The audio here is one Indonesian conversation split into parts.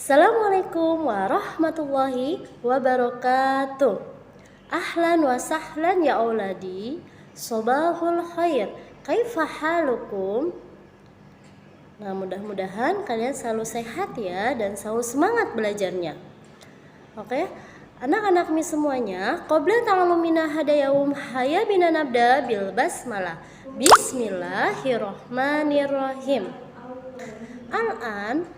Assalamualaikum warahmatullahi wabarakatuh. Ahlan wa sahlan ya auladi. Sobahul khair. Kaifa halukum? Nah, mudah-mudahan kalian selalu sehat ya dan selalu semangat belajarnya. Oke, anak-anak mi semuanya, qabla ta'allumina hadayahum haya bina nabda bil basmalah. Bismillahirrahmanirrahim. Al-an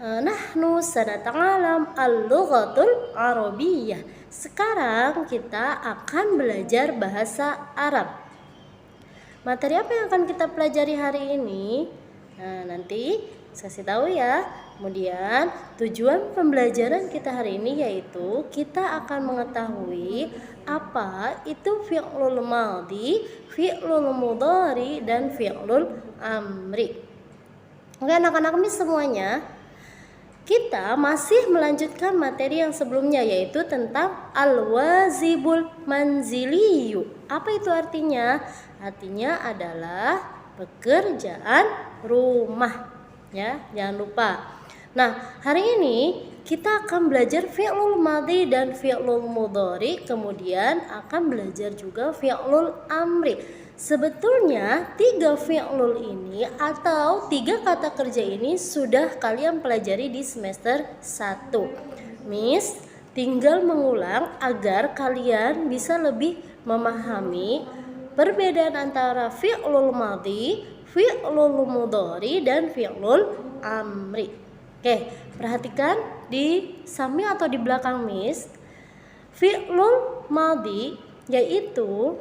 nahnu sanata'alam al-lughatul arabiyyah. Sekarang kita akan belajar bahasa Arab. Materi apa yang akan kita pelajari hari ini? Nah, nanti saya kasih tahu ya. Kemudian tujuan pembelajaran kita hari ini yaitu kita akan mengetahui apa itu fi'lul madhi, fi'lul mudhari, dan fi'lul amri. Oke anak-anak ini semuanya, kita masih melanjutkan materi yang sebelumnya yaitu tentang al-wazibul manziliyu. Apa itu artinya? Artinya adalah pekerjaan rumah. Ya, jangan lupa. Nah, hari ini kita akan belajar fi'lul madhi dan fi'lul mudhari, kemudian akan belajar juga fi'lul amri. Sebetulnya 3 fi'lul ini atau 3 kata kerja ini sudah kalian pelajari di semester 1. Miss tinggal mengulang agar kalian bisa lebih memahami perbedaan antara fi'lul madhi, fi'lul mudhari, dan fi'lul amri. Oke, perhatikan di samping atau di belakang Miss. Fi'lul madhi yaitu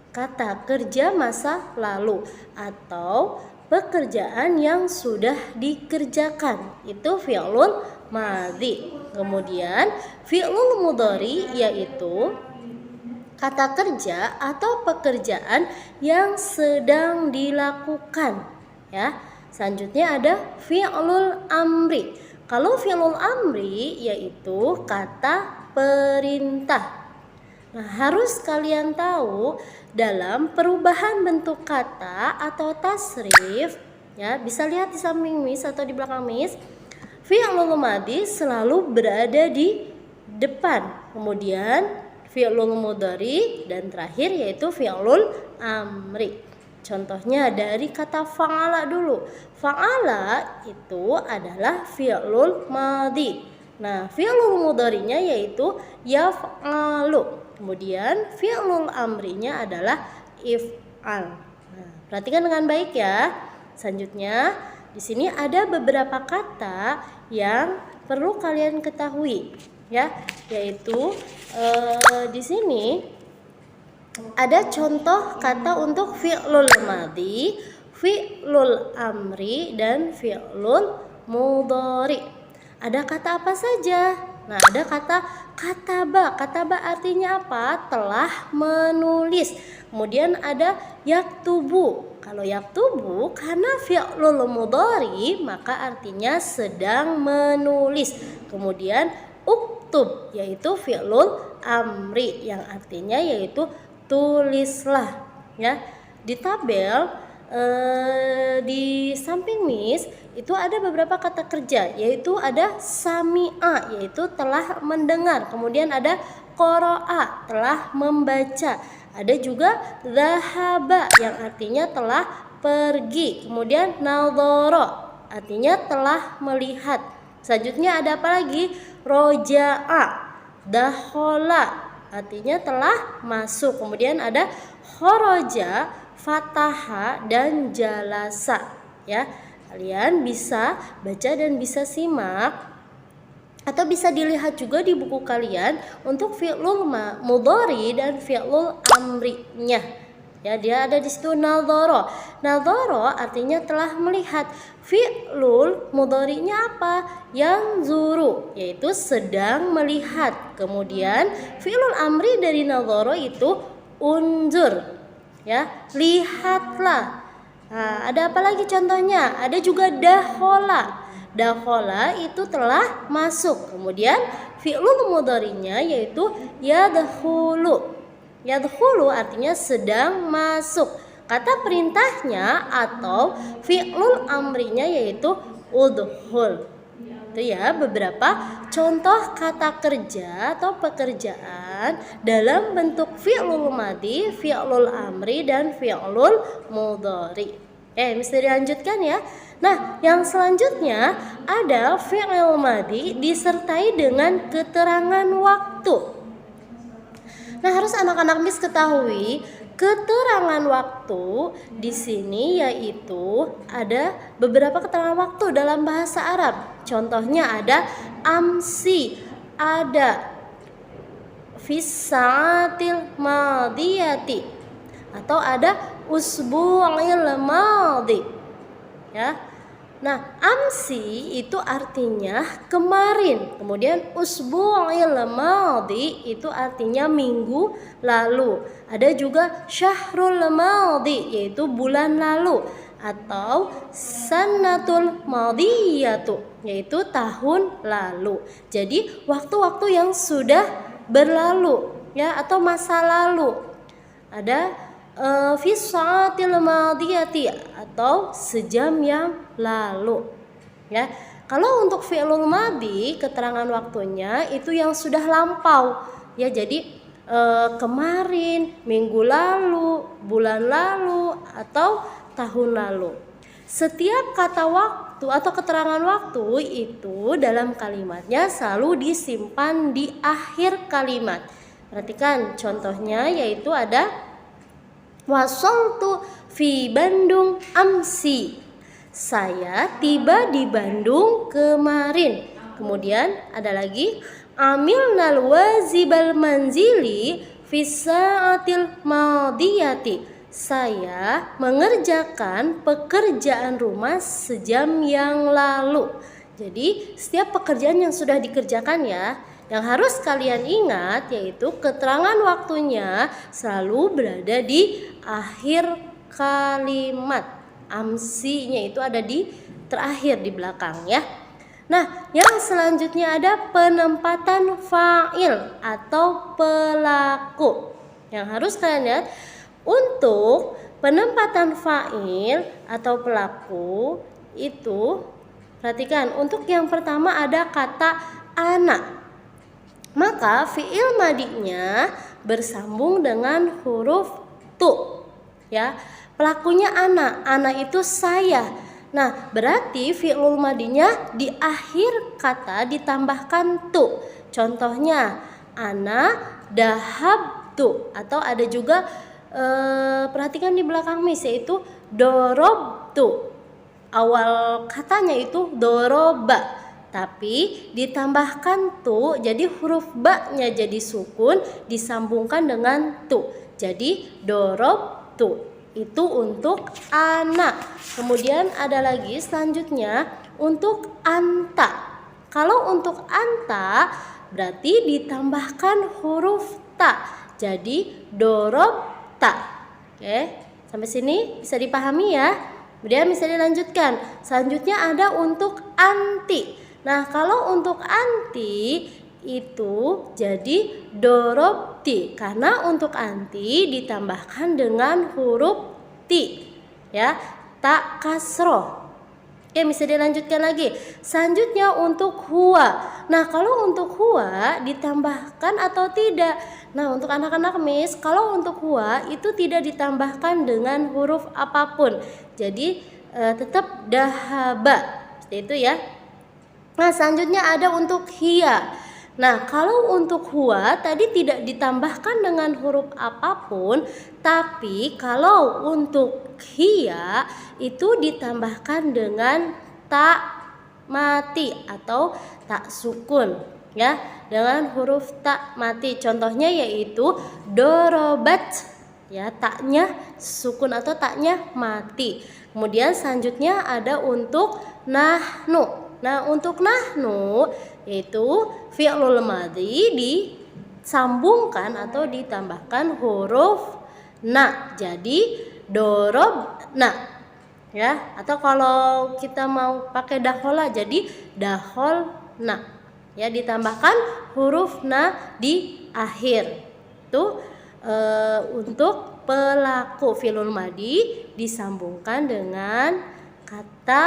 kata kerja masa lalu atau pekerjaan yang sudah dikerjakan, itu fi'lul madhi. Kemudian fi'lul mudhari yaitu kata kerja atau pekerjaan yang sedang dilakukan ya. Selanjutnya ada fi'lul amri. Kalau fi'lul amri yaitu kata perintah. Nah, harus kalian tahu dalam perubahan bentuk kata atau tasrif ya, bisa lihat di samping Miss atau di belakang Miss. Fi'lul madhi selalu berada di depan. Kemudian fi'lul mudhari dan terakhir yaitu fi'lul amri. Contohnya dari kata fa'ala dulu. Fa'ala itu adalah fi'lul madhi. Nah, fi'lul mudharinya yaitu yaf'alu. Kemudian fi'lul amrinya adalah if'al. Nah, perhatikan dengan baik ya. Selanjutnya di sini ada beberapa kata yang perlu kalian ketahui ya, yaitu di sini ada contoh kata untuk fi'lul madhi, fi'lul amri, dan fi'lul mudhari. Ada kata apa saja? Nah, ada kata kataba. Kataba artinya apa? Telah menulis. Kemudian ada yaktubu. Kalau yaktubu karena fi'lul mudhari maka artinya sedang menulis. Kemudian uktub yaitu fi'lul amri yang artinya yaitu tulislah ya. Di tabel di samping Miss itu ada beberapa kata kerja, yaitu ada sami'a yaitu telah mendengar, kemudian ada qara'a telah membaca, ada juga zahaba yang artinya telah pergi, kemudian nadhara artinya telah melihat. Selanjutnya ada apa lagi? Roja'a, dakhala artinya telah masuk, kemudian ada kharaja, fataha, dan jalasa ya. Kalian bisa baca dan bisa simak atau bisa dilihat juga di buku kalian untuk fi'lul mudhari dan fi'lul amrinya. Ya, dia ada di situ nadhara. Nadhara artinya telah melihat. Fi'lul mudhari'nya apa? Yanzuru yaitu sedang melihat. Kemudian fi'lul amri dari nadhara itu unzur. Ya, lihatlah. Nah, ada apa lagi contohnya? Ada juga dakhala. Dakhala itu telah masuk. Kemudian fi'lul mudhari'nya yaitu yadkhulu. Yadkhulu artinya sedang masuk. Kata perintahnya atau fi'lul amrinya yaitu udkhul. Itu ya beberapa contoh kata kerja atau pekerjaan dalam bentuk fi'lul madhi, fi'lul amri, dan fi'lul mudhari. Bisa dilanjutkan ya. Nah, yang selanjutnya ada fi'il madhi disertai dengan keterangan waktu. Nah, harus anak-anak Miss ketahui keterangan waktu di sini yaitu ada beberapa keterangan waktu dalam bahasa Arab. Contohnya ada amsi, ada fisaatil madiyati, atau ada usbu'il madhi. Ya. Nah, amsi itu artinya kemarin. Kemudian usbu'il madhi itu artinya minggu lalu. Ada juga syahrul madhi yaitu bulan lalu, atau sanatul madhiyatu yaitu tahun lalu. Jadi waktu-waktu yang sudah berlalu ya, atau masa lalu. Ada fi sa'atil madiyati atau sejam yang lalu ya. Kalau untuk fi'lul madhi keterangan waktunya itu yang sudah lampau ya, jadi kemarin, minggu lalu, bulan lalu, atau tahun lalu. Setiap kata waktu atau keterangan waktu itu dalam kalimatnya selalu disimpan di akhir kalimat. Perhatikan contohnya, yaitu ada wasaltu fi Bandung amsi. Saya tiba di Bandung kemarin. Kemudian ada lagi amilnal wazibal manzili fi sa'atil madiyati. Saya mengerjakan pekerjaan rumah sejam yang lalu. Jadi setiap pekerjaan yang sudah dikerjakan ya, yang harus kalian ingat yaitu keterangan waktunya selalu berada di akhir kalimat. Amsinya itu ada di terakhir di belakang ya. Nah, yang selanjutnya ada penempatan fa'il atau pelaku. Yang harus kalian lihat, untuk penempatan fa'il atau pelaku itu, perhatikan, untuk yang pertama ada kata ana. Maka fi'il madinya bersambung dengan huruf tu ya. Pelakunya ana itu saya. Nah, berarti fi'il madinya di akhir kata ditambahkan tu. Contohnya ana dahabtu, atau ada juga perhatikan di belakang Miss yaitu dorobtu. Awal katanya itu doroba, tapi ditambahkan tu, jadi huruf ba-nya jadi sukun disambungkan dengan tu. Jadi dorob tu. Itu untuk anak. Kemudian ada lagi selanjutnya untuk anta. Kalau untuk anta berarti ditambahkan huruf ta. Jadi dorob ta. Oke, sampai sini bisa dipahami ya. Kemudian bisa dilanjutkan. Selanjutnya ada untuk anti. Nah, kalau untuk anti itu jadi dorobti, karena untuk anti ditambahkan dengan huruf ti ya, tak kasroh. Oke, bisa dilanjutkan lagi. Selanjutnya untuk huwa. Nah, kalau untuk huwa ditambahkan atau tidak? Nah, untuk anak-anak Miss, kalau untuk huwa itu tidak ditambahkan dengan huruf apapun. Jadi tetap dahaba. Seperti itu ya. Nah, selanjutnya ada untuk hiya. Nah, kalau untuk huwa tadi tidak ditambahkan dengan huruf apapun, tapi kalau untuk hiya itu ditambahkan dengan tak mati atau tak sukun ya, dengan huruf tak mati. Contohnya yaitu dorobat ya, taknya sukun atau taknya mati. Kemudian selanjutnya ada untuk nahnu. Nah, untuk nahnu yaitu fi'lul madhi disambungkan atau ditambahkan huruf na. Jadi dorobna ya, atau kalau kita mau pakai dahola jadi daholna ya, ditambahkan huruf na di akhir. Itu untuk pelaku fi'lul madhi disambungkan dengan kata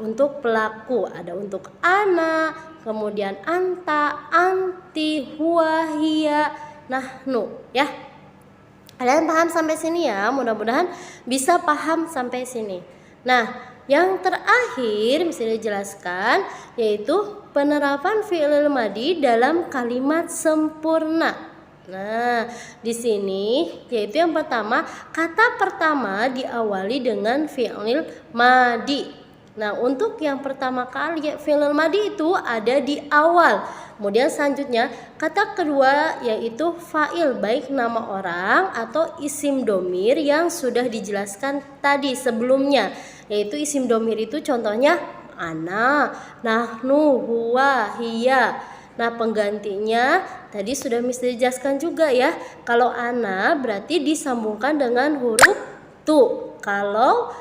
untuk pelaku. Ada untuk ana, kemudian anta, anti, huwa, hiya, nahnu ya. Kalian paham sampai sini ya? Mudah-mudahan bisa paham sampai sini. Nah, yang terakhir bisa dijelaskan yaitu penerapan fi'il madi dalam kalimat sempurna. Nah, di sini yaitu yang pertama, kata pertama diawali dengan fi'il madi. Nah, untuk yang pertama kali fi'il madi itu ada di awal. Kemudian selanjutnya kata kedua yaitu fa'il, baik nama orang atau isim domir yang sudah dijelaskan tadi sebelumnya. Yaitu isim domir itu contohnya ana, nahnu, huwa, hiya. Nah, penggantinya tadi sudah bisa dijelaskan juga ya. Kalau ana berarti disambungkan dengan huruf tu. Kalau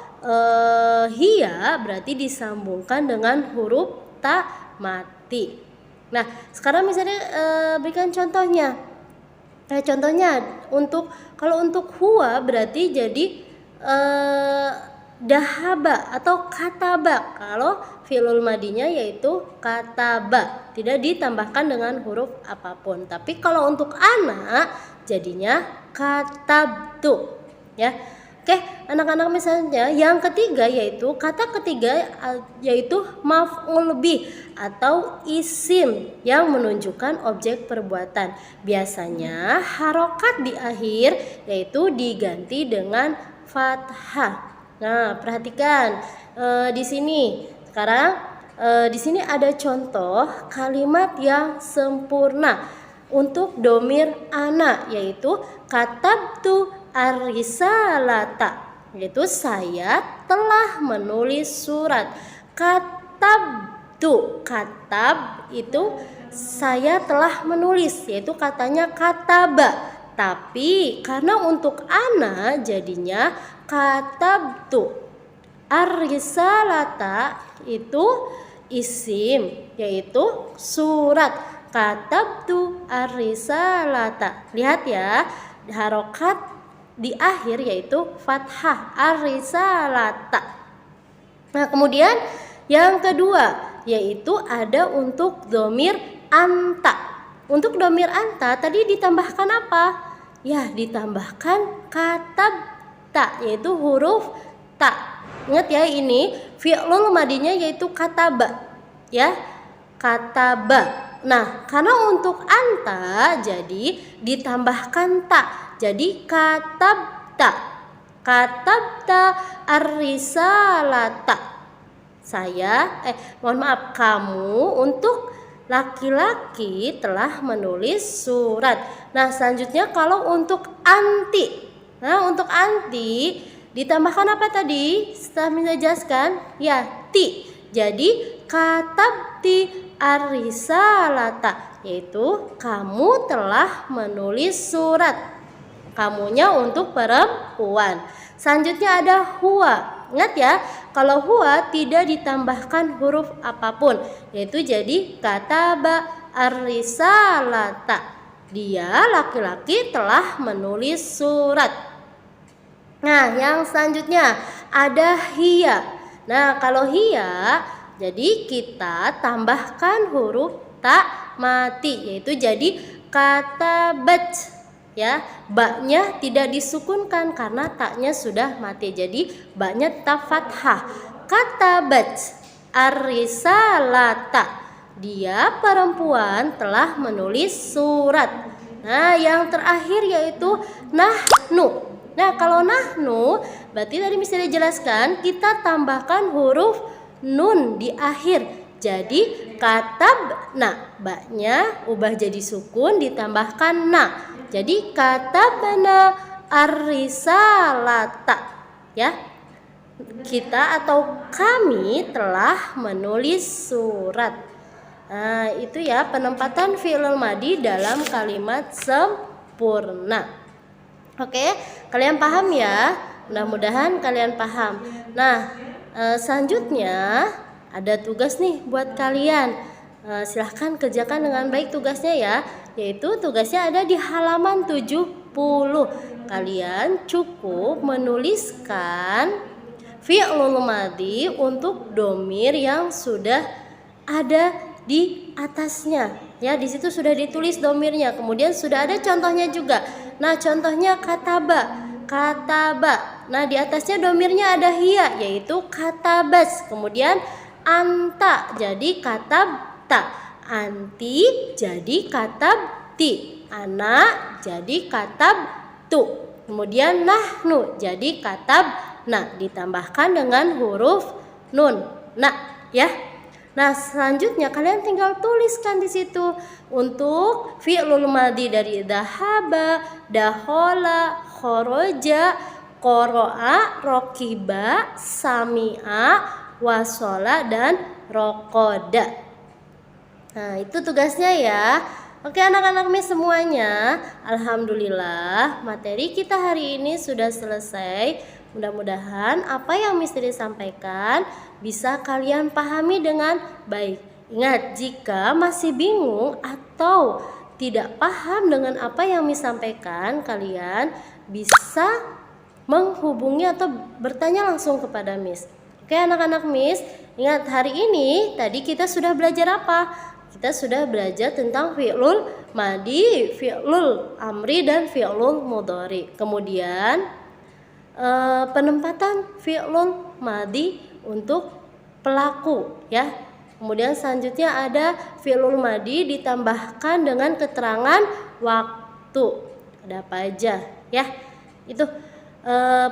hiya berarti disambungkan dengan huruf ta mati. Nah, sekarang misalnya berikan contohnya. Contohnya kalau untuk huwa berarti jadi dahaba atau kataba. Kalau fi'lul madinya yaitu kataba, tidak ditambahkan dengan huruf apapun. Tapi kalau untuk ana jadinya katabtu ya. Oke, anak-anak, misalnya yang ketiga yaitu kata ketiga yaitu maf'ul bih atau isim yang menunjukkan objek perbuatan. Biasanya harokat di akhir yaitu diganti dengan fathah. Nah, perhatikan di sini. Sekarang di sini ada contoh kalimat yang sempurna untuk domir ana yaitu katabtu ar-risalata, yaitu saya telah menulis surat. Katabtu, katab itu saya telah menulis, yaitu katanya kataba. Tapi karena untuk ana jadinya katabtu. Ar-risalata itu isim, yaitu surat. Katabtu ar-risalata. Lihat ya, harokat di akhir yaitu fathah, ar-risalata. Nah, kemudian yang kedua yaitu ada untuk domir anta. Untuk domir anta tadi ditambahkan apa? Ya, ditambahkan katabta, yaitu huruf ta. Ingat ya, ini fi'lul madinya yaitu kataba ya, kataba. Nah, karena untuk anta jadi ditambahkan ta, jadi katabta. Katabta ar-risalata. Kamu untuk laki-laki telah menulis surat. Nah, selanjutnya kalau untuk anti. Nah, untuk anti ditambahkan apa tadi? Setelah menjelaskan, ya, ti. Jadi katabti ar-risalata, yaitu kamu telah menulis surat. Kamunya untuk perempuan. Selanjutnya ada huwa. Ingat ya, kalau huwa tidak ditambahkan huruf apapun, yaitu jadi kataba ar-risalata. Dia laki-laki telah menulis surat. Nah, yang selanjutnya ada hiya. Nah, kalau hiya jadi kita tambahkan huruf ta mati, yaitu jadi katabat ya. Baknya tidak disukunkan karena taknya sudah mati, jadi baknya tetap fathah. Katabat ar-risalata, dia perempuan telah menulis surat. Nah, yang terakhir yaitu nahnu. Nah, kalau nahnu berarti tadi bisa dijelaskan kita tambahkan huruf nun di akhir, jadi katabna, baknya ubah jadi sukun ditambahkan na, jadi katabna ar-risalata ya. Kita atau kami telah menulis surat. Nah, itu ya penempatan fi'il madi dalam kalimat sempurna. Oke, kalian paham ya? Mudah-mudahan kalian paham. Nah, selanjutnya ada tugas nih buat kalian. Silahkan kerjakan dengan baik tugasnya ya. Yaitu tugasnya ada di halaman 70. Kalian cukup menuliskan fi'lul madhi untuk domir yang sudah ada di atasnya. Ya, di situ sudah ditulis domirnya. Kemudian sudah ada contohnya juga. Nah, contohnya kataba. Nah, di atasnya domirnya ada hiya, yaitu katabas. Kemudian anta jadi katabta. Anti jadi katabti. Ana jadi katabtu. Kemudian nahnu jadi katabna, ditambahkan dengan huruf nun. Ya. Nah, selanjutnya kalian tinggal tuliskan di situ untuk fi'lul madhi dari dhahaba, dahola, khoroja, qoro'a, rokiba, sami'a, wasola, dan rokoda. Nah, itu tugasnya ya. Oke anak-anak Miss semuanya, alhamdulillah materi kita hari ini sudah selesai. Mudah-mudahan apa yang Miss Dede sampaikan bisa kalian pahami dengan baik. Ingat, jika masih bingung atau tidak paham dengan apa yang Miss sampaikan, kalian bisa menghubungi atau bertanya langsung kepada Miss. Oke anak-anak Miss, ingat hari ini tadi kita sudah belajar apa? Kita sudah belajar tentang fi'lul madhi, fi'lul amri, dan fi'lul mudhari. Kemudian penempatan fi'lul madhi untuk pelaku ya. Kemudian selanjutnya ada fi'lul madhi ditambahkan dengan keterangan waktu. Ada apa aja ya? Itu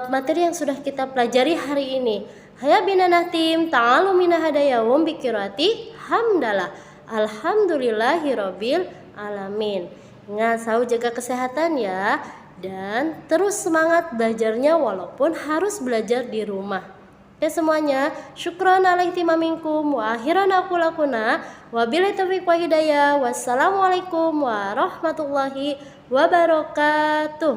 materi yang sudah kita pelajari hari ini. Haya binana tim ta'alu mina hadayawum bikirati hamdalah. Alhamdulillahirabbil alamin. Ingat, selalu jaga kesehatan ya, dan terus semangat belajarnya walaupun harus belajar di rumah. Oke semuanya, syukran ala ihtimaminkum wa akhiran aku lakuna wabillahi taufiq wa hidayah. Wassalamualaikum warahmatullahi wabarakatuh.